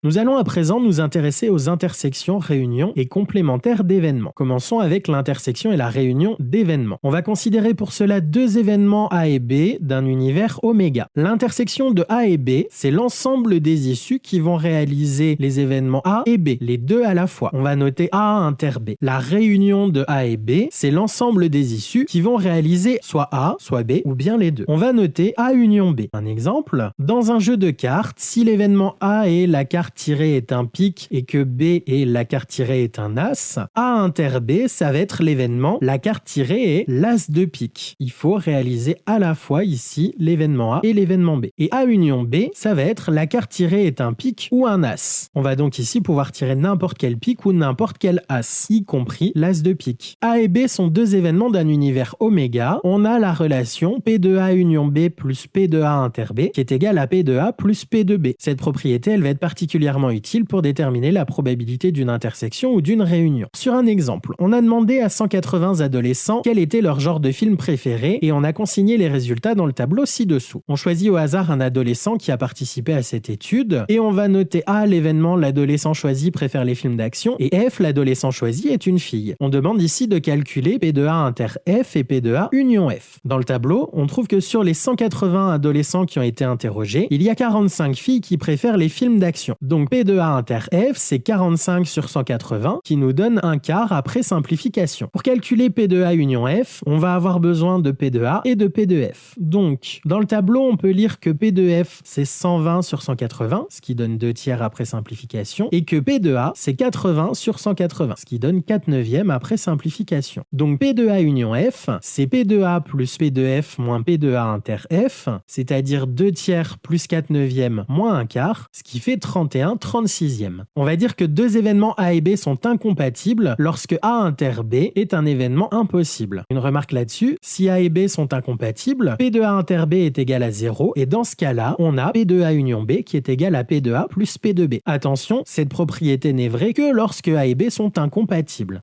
Nous allons à présent nous intéresser aux intersections, réunions et complémentaires d'événements. Commençons avec l'intersection et la réunion d'événements. On va considérer pour cela deux événements A et B d'un univers oméga. L'intersection de A et B, c'est l'ensemble des issues qui vont réaliser les événements A et B, les deux à la fois. On va noter A inter B. La réunion de A et B, c'est l'ensemble des issues qui vont réaliser soit A, soit B, ou bien les deux. On va noter A union B. Un exemple, dans un jeu de cartes, si l'événement A est la carte tirée est un pic et que B est la carte tirée est un as, A inter B, ça va être l'événement la carte tirée est l'as de pique. Il faut réaliser à la fois ici l'événement A et l'événement B. Et A union B, ça va être la carte tirée est un pic ou un as. On va donc ici pouvoir tirer n'importe quel pic ou n'importe quel as, y compris l'as de pique. A et B sont deux événements d'un univers oméga. On a la relation P de A union B plus P de A inter B qui est égale à P de A plus P de B. Cette propriété, elle va être particulièrement utile pour déterminer la probabilité d'une intersection ou d'une réunion. Sur un exemple, on a demandé à 180 adolescents quel était leur genre de film préféré et on a consigné les résultats dans le tableau ci-dessous. On choisit au hasard un adolescent qui a participé à cette étude et on va noter A, l'événement l'adolescent choisi préfère les films d'action et F, l'adolescent choisi est une fille. On demande ici de calculer P de A inter F et P de A union F. Dans le tableau, on trouve que sur les 180 adolescents qui ont été interrogés, il y a 45 filles qui préfèrent les films d'action. Donc P de A inter F, c'est 45 sur 180 qui nous donne un quart après simplification. Pour calculer P de A union F, on va avoir besoin de P de A et de P de F. Donc, dans le tableau, on peut lire que P de F, c'est 120 sur 180, ce qui donne 2 tiers après simplification, et que P de A, c'est 80 sur 180, ce qui donne 4 neuvièmes après simplification. Donc P de A union F, c'est P de A plus P de F moins P de A inter F, c'est-à-dire 2 tiers plus 4 neuvièmes moins 1 quart, ce qui fait 31/36e. On va dire que deux événements A et B sont incompatibles lorsque A inter B est un événement impossible. Une remarque là-dessus, si A et B sont incompatibles, P de A inter B est égal à 0 et dans ce cas-là, on a P de A union B qui est égal à P de A plus P de B. Attention, cette propriété n'est vraie que lorsque A et B sont incompatibles.